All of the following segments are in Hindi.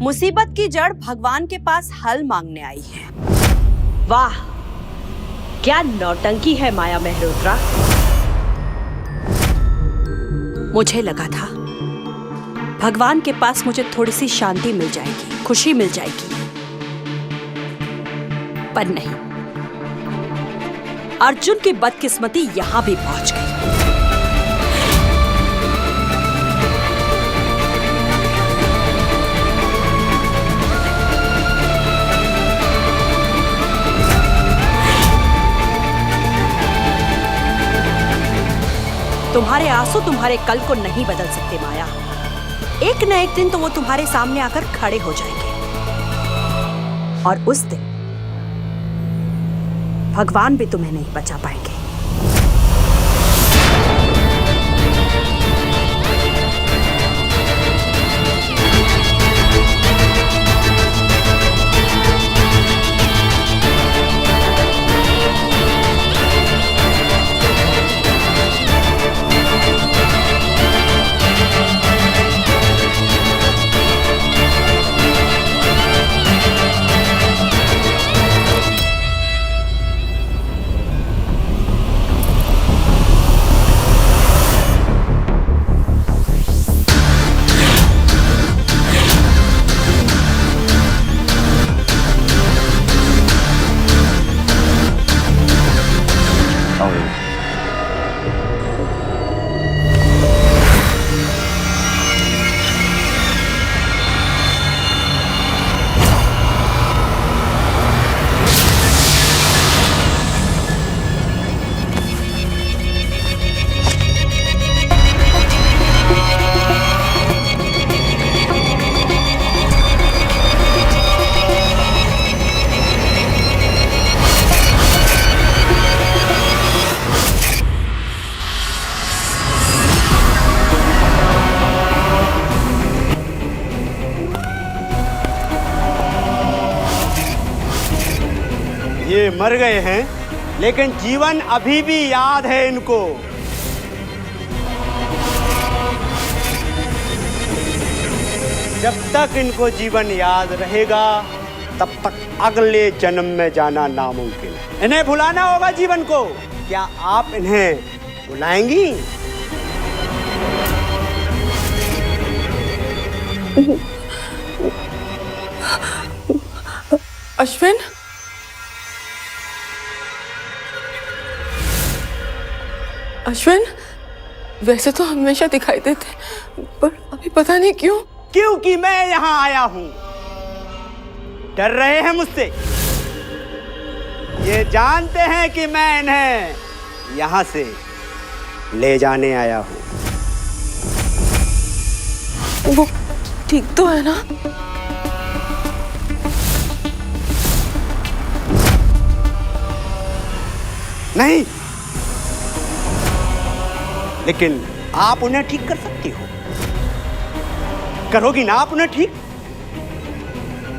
मुसीबत की जड़ भगवान के पास हल मांगने आई है। वाह, क्या नौटंकी है माया मेहरोत्रा। मुझे लगा था भगवान के पास मुझे थोड़ी सी शांति मिल जाएगी, खुशी मिल जाएगी, पर नहीं, अर्जुन की बदकिस्मती यहां भी पहुंच गई। तुम्हारे आंसू तुम्हारे कल को नहीं बदल सकते माया। एक न एक दिन तो वो तुम्हारे सामने आकर खड़े हो जाएंगे, और उस दिन भगवान भी तुम्हें नहीं बचा पाएंगे। ये मर गए हैं, लेकिन जीवन अभी भी याद है इनको। जब तक इनको जीवन याद रहेगा, तब तक अगले जन्म में जाना नामुमकिन है। इन्हें भुलाना होगा जीवन को। क्या आप इन्हें भुलाएंगी? अश्विन, अश्विन, वैसे तो हमेशा दिखाई देते, पर अभी पता नहीं क्यों। क्योंकि मैं यहाँ आया हूँ। डर रहे हैं मुझसे? ये जानते हैं कि मैं इन्हें यहाँ से ले जाने आया हूँ। वो ठीक तो है ना? नहीं, लेकिन आप उन्हें ठीक कर सकती हो। करोगी ना आप उन्हें ठीक?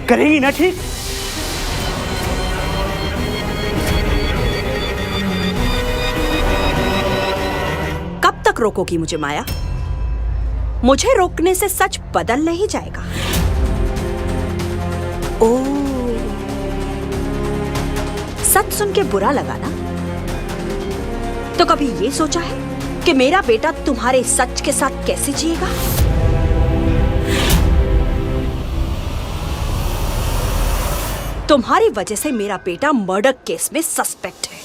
करेगी ना ठीक? कब तक रोकोगी मुझे माया? मुझे रोकने से सच बदल नहीं जाएगा। ओह, सच सुन के बुरा लगा ना? तो कभी ये सोचा है कि मेरा बेटा तुम्हारे सच के साथ कैसे जिएगा? तुम्हारी वजह से मेरा बेटा मर्डर केस में सस्पेक्ट है।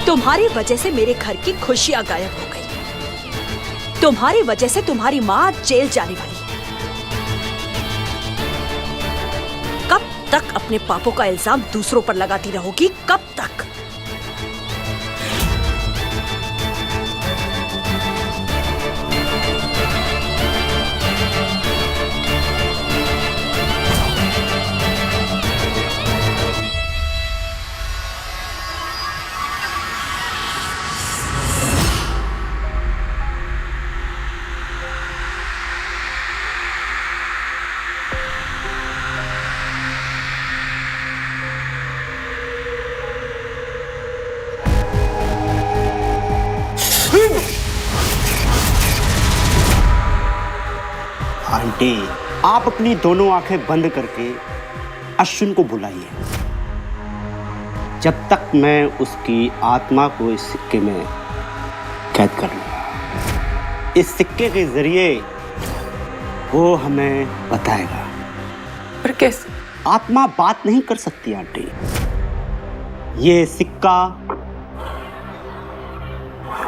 तुम्हारी वजह से मेरे घर की खुशियां गायब हो गई। तुम्हारी वजह से तुम्हारी मां जेल जाने वाली है। कब तक अपने पापों का इल्जाम दूसरों पर लगाती रहोगी? कब तक? आंटी, आप अपनी दोनों आंखें बंद करके अश्विन को बुलाइए। जब तक मैं उसकी आत्मा को इस सिक्के में कैद कर लूंगा, इस सिक्के के जरिए वो हमें बताएगा। पर कैसे? आत्मा बात नहीं कर सकती आंटी, ये सिक्का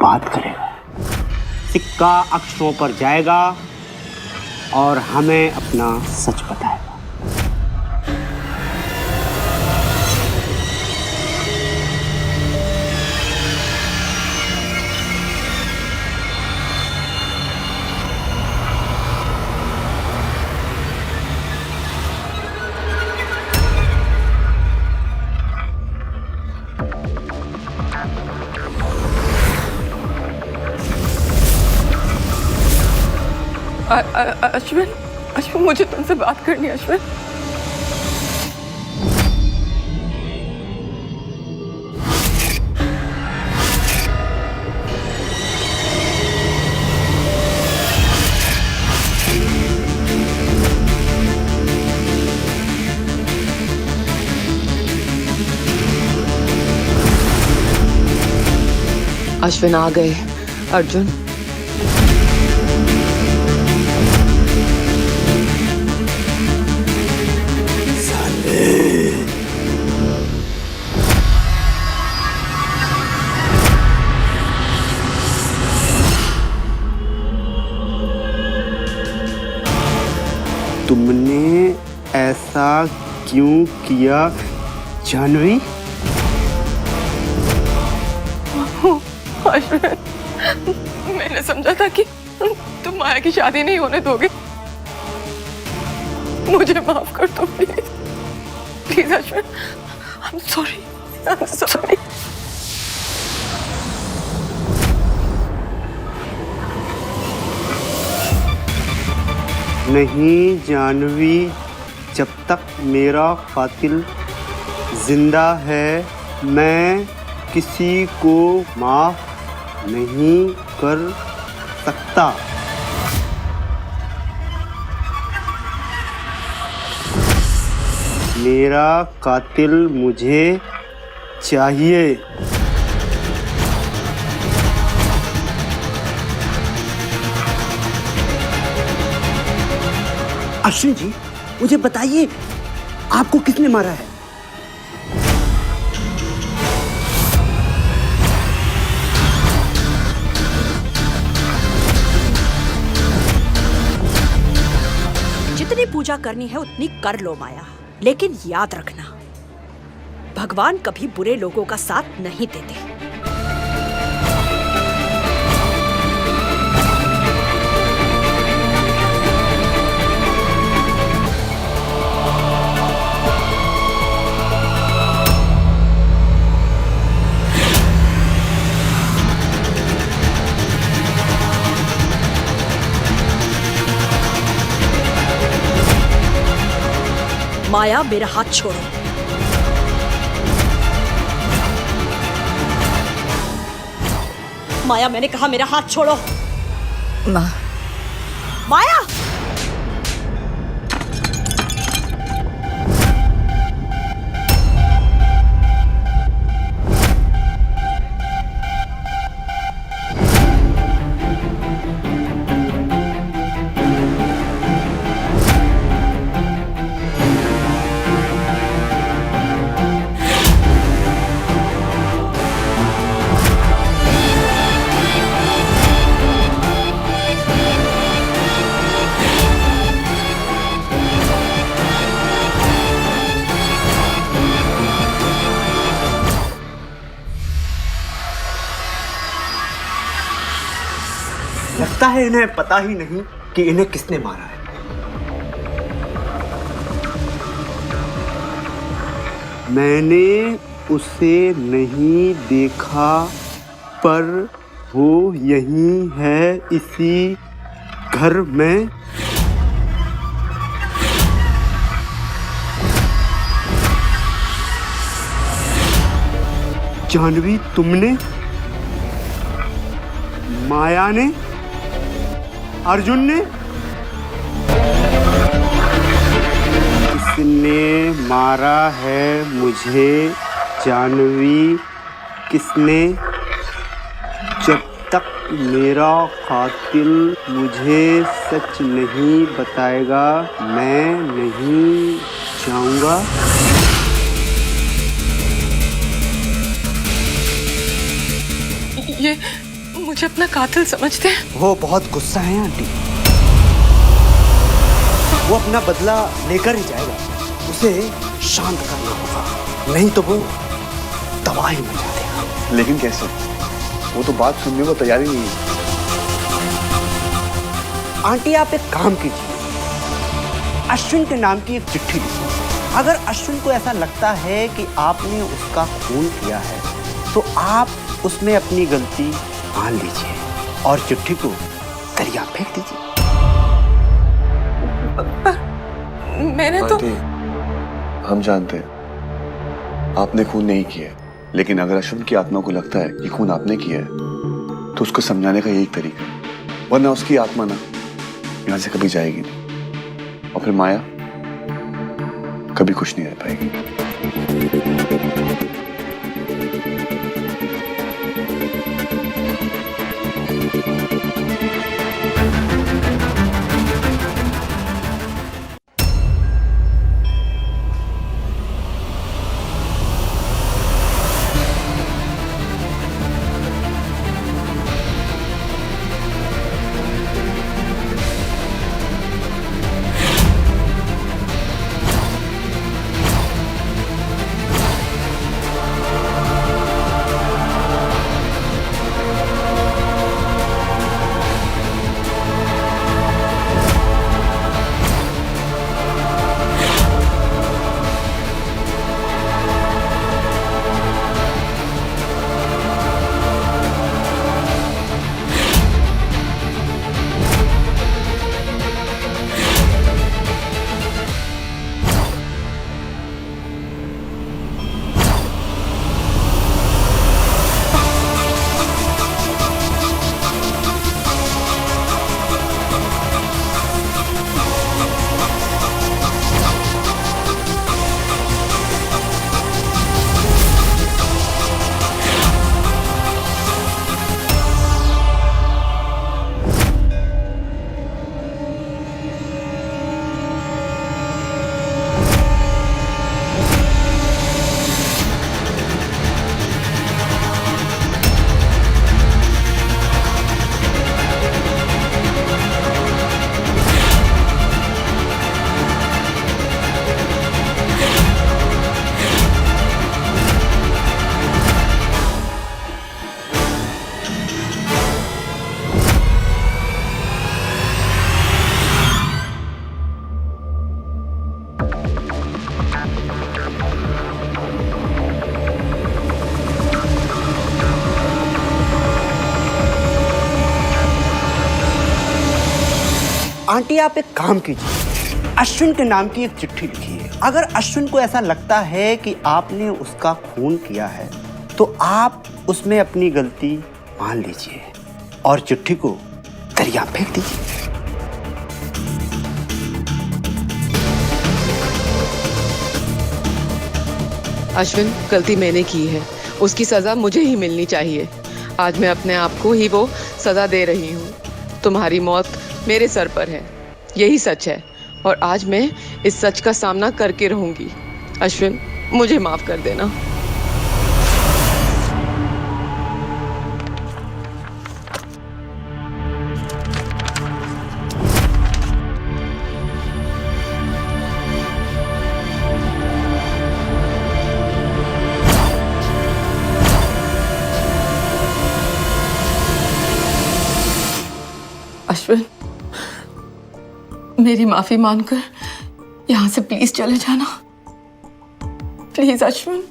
बात करेगा। सिक्का अक्षरों पर जाएगा और हमें अपना सच बताएगा। अश्विन, अश्विन, मुझे तुमसे बात करनी है अश्विन। अश्विन आ गए। अर्जुन, तुमने ऐसा क्यों किया जानवी? अश्विन, मैंने समझा था कि तुम माया की शादी नहीं होने दोगे। मुझे माफ कर दो please, please Ashwin. I am sorry, I am sorry. नहीं जानवी, जब तक मेरा कातिल जिंदा है मैं किसी को माफ नहीं कर सकता। मेरा कातिल मुझे चाहिए। अश्विन जी, मुझे बताइए, आपको किसने मारा है? जितनी पूजा करनी है उतनी कर लो माया, लेकिन याद रखना, भगवान कभी बुरे लोगों का साथ नहीं देते। माया, मेरा हाथ छोड़ो। माया, मैंने कहा मेरा हाथ छोड़ो। माया, लगता है इन्हें पता ही नहीं कि इन्हें किसने मारा है। मैंने उसे नहीं देखा, पर वो यहीं है, इसी घर में। जानवी, तुमने, माया ने, अर्जुन ने, किसने मारा है मुझे जानवी किसने? जब तक मेरा कातिल मुझे सच नहीं बताएगा मैं नहीं जाऊंगा। ये मुझे अपना कातिल समझते हैं? वो बहुत गुस्सा है आंटी। वो अपना बदला लेकर ही जाएगा। उसे शांत करना होगा, नहीं तो वो तबाही मचा देगा। लेकिन कैसे? वो तो बात सुनने को तैयार ही नहीं है। आंटी आप एक काम कीजिए, अश्विन के नाम की एक चिट्ठी लिखिए। अगर अश्विन को ऐसा लगता है कि आपने उसका खून किया है तो आप उसमें अपनी गलती मान लीजिए और चिट्ठी को दरिया में फेंक दीजिए। मैंने तो आंटी, हम जानते हैं आपने खून नहीं किया, लेकिन अगर अश्विन की आत्मा को लगता है कि खून आपने किया है तो उसको समझाने का यही तरीका है, वरना उसकी आत्मा ना यहाँ से कभी जाएगी नहीं और फिर माया कभी खुश नहीं रह पाएगी। आंटी आप एक काम कीजिए, अश्विन के नाम की एक चिट्ठी लिखिए। अगर अश्विन को ऐसा लगता है कि आपने उसका खून किया है तो आप उसमें अपनी गलती मान लीजिए और चिट्ठी को दरिया में फेंक दीजिए। अश्विन, गलती मैंने की है, उसकी सजा मुझे ही मिलनी चाहिए। आज मैं अपने आप को ही वो सजा दे रही हूँ। तुम्हारी मौत मेरे सर पर है, यही सच है और आज मैं इस सच का सामना करके रहूंगी। अश्विन, मुझे माफ कर देना। अश्विन, मेरी माफी मानकर यहाँ से प्लीज चले जाना। प्लीज अश्विन।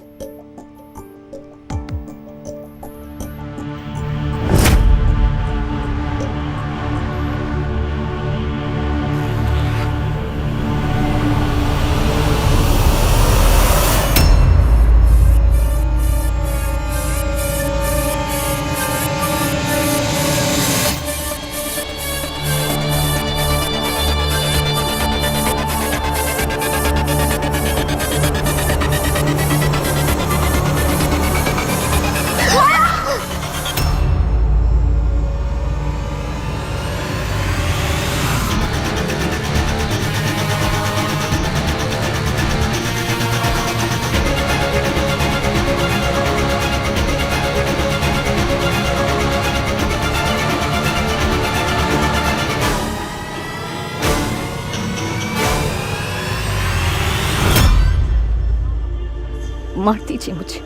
मार दीजिए मुझे,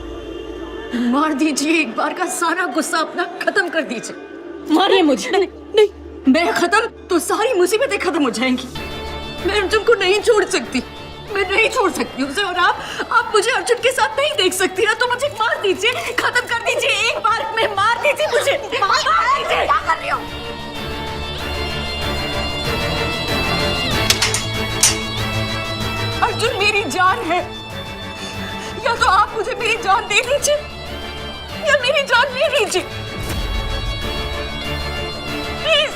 मार दीजिए, एक बार का सारा गुस्सा अपना खत्म कर दीजिए, मारिए मुझे। नहीं, मैं खत्म तो सारी मुसीबतें खत्म हो जाएंगी। मैं अर्जुन को नहीं छोड़ सकती, मैं नहीं छोड़ सकती उसे। और आप मुझे अर्जुन के साथ नहीं देख सकती ना, तो मुझे मार दीजिए, खत्म कर दीजिए, एक बार में मार दीजिए मुझे, मार दीजिए। क्या कर रही हो? अर्जुन मेरी जान है, या तो आप मुझे मेरी जान दे दीजिए या मेरी जान ले लीजिए, प्लीज।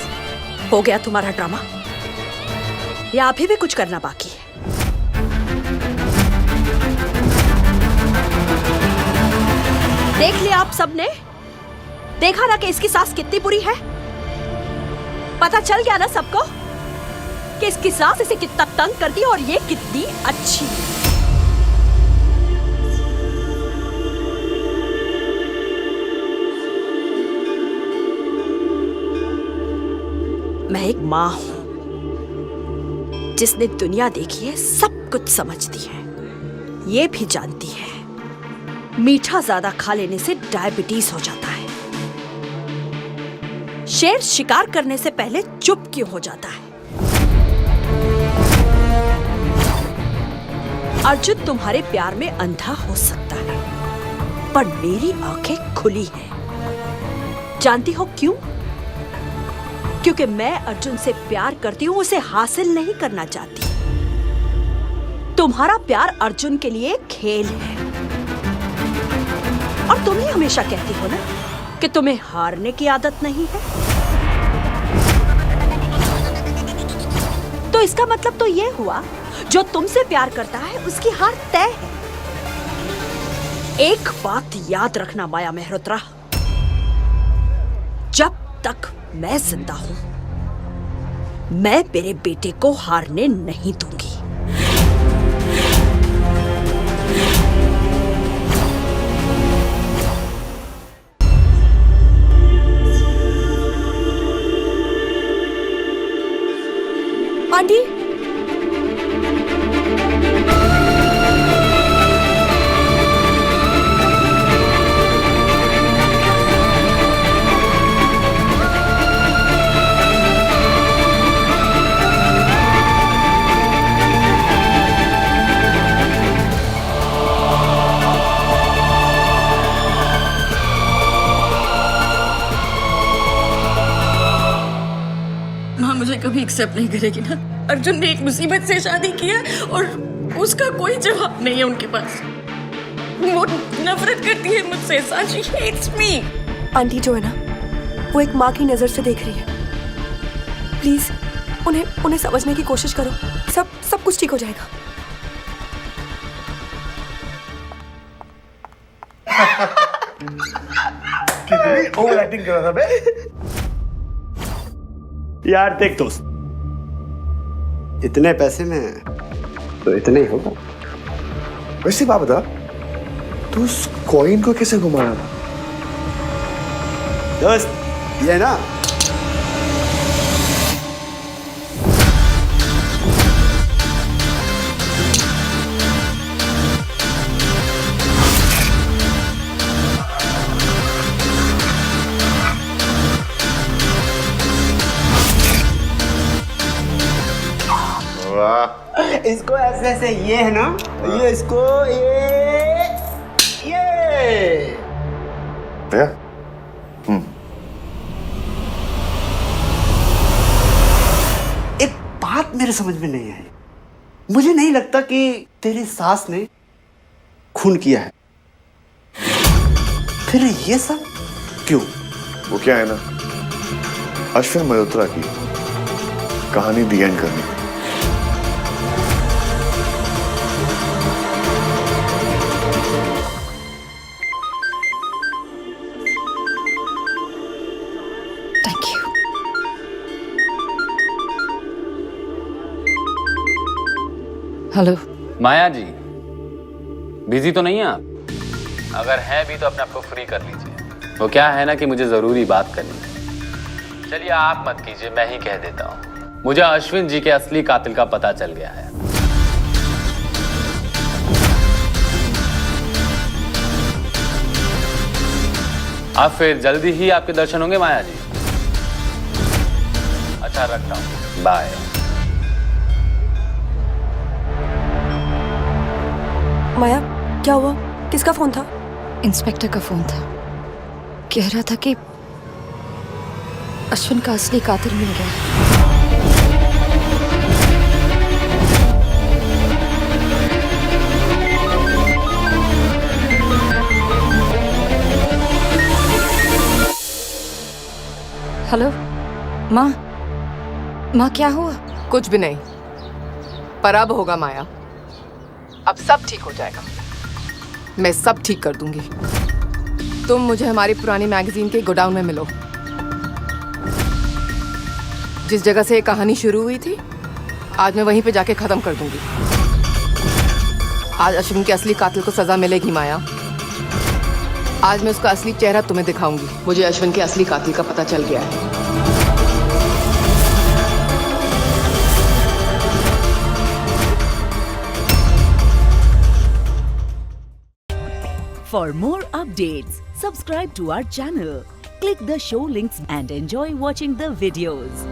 हो गया तुम्हारा ड्रामा, या अभी भी कुछ करना बाकी है? देख लिया आप सबने? देखा ना कि इसकी सास कितनी बुरी है? पता चल गया ना सबको कि इसकी सास इसे कितना तंग करती है और ये कितनी अच्छी। मैं एक माँ हूं जिसने दुनिया देखी है, सब कुछ समझती है, ये भी जानती है मीठा ज्यादा खा लेने से डायबिटीज हो जाता है। शेर शिकार करने से पहले चुप क्यों हो जाता है? अर्जुन तुम्हारे प्यार में अंधा हो सकता है, पर मेरी आंखें खुली हैं। जानती हो क्यों? क्योंकि मैं अर्जुन से प्यार करती हूं, उसे हासिल नहीं करना चाहती। तुम्हारा प्यार अर्जुन के लिए खेल है, और तुम ही हमेशा कहती हो ना कि तुम्हें हारने की आदत नहीं है। तो इसका मतलब तो ये हुआ, जो तुमसे प्यार करता है उसकी हार तय है। एक बात याद रखना माया मेहरोत्रा, जब तक मैं जिंदा हूं, मैं मेरे बेटे को हारने नहीं दूंगी। आंटी, माँ मुझे कभी एक्सेप्ट नहीं करेगी ना। अर्जुन ने एक मुसीबत से शादी किया और उसका कोई जवाब नहीं है उनके पास। वो नफरत करती है मुझसे, शी हेट्स मी। आंटी जो है ना, वो एक माँ की नजर से देख रही है। प्लीज उन्हें समझने की कोशिश करो, सब कुछ ठीक हो जाएगा। कितनी ओवर एक्टिंग कर रहा था बे। यार देख दोस्त, इतने पैसे में तो इतने ही होगा। वैसे बात बता, तू उस कॉइन को कैसे घुमा रहा था? दोस्त ये ना, इसको ऐसे ऐसे ये है ना, ये इसको ये भैया, एक बात मेरे समझ में नहीं आई। मुझे नहीं लगता कि तेरी सास ने खून किया है, फिर ये सब क्यों? वो क्या है ना, अश्विन मल्होत्रा की कहानी दी एंड करनी थी। Thank you. Hello. Maya ji, busy तो नहीं हैं आप? अगर हैं भी तो अपने आप को फ्री कर लीजिए। वो क्या है ना कि मुझे जरूरी बात करनी है। चलिए आप मत कीजिए, मैं ही कह देता हूँ। मुझे अश्विन जी के असली कातिल का पता चल गया है। अब फिर जल्दी ही आपके दर्शन होंगे माया जी। अच्छा रखता हूँ, बाय। माया, क्या हुआ? किसका फोन था? इंस्पेक्टर का फोन था। कह रहा था कि अश्विन का असली कातिल मिल गया। हेलो माँ, माँ क्या हुआ? कुछ भी नहीं, पर अब होगा माया। अब सब ठीक हो जाएगा, मैं सब ठीक कर दूंगी। तुम मुझे हमारी पुरानी मैगजीन के गोडाउन में मिलो। जिस जगह से ये कहानी शुरू हुई थी, आज मैं वहीं पे जाके खत्म कर दूंगी। आज अश्विन के असली कातिल को सजा मिलेगी माया। आज मैं उसका असली चेहरा तुम्हें दिखाऊंगी। मुझे अश्विन के असली कातिल का पता चल गया है। For more updates, subscribe to our channel, click the show links and enjoy watching the videos.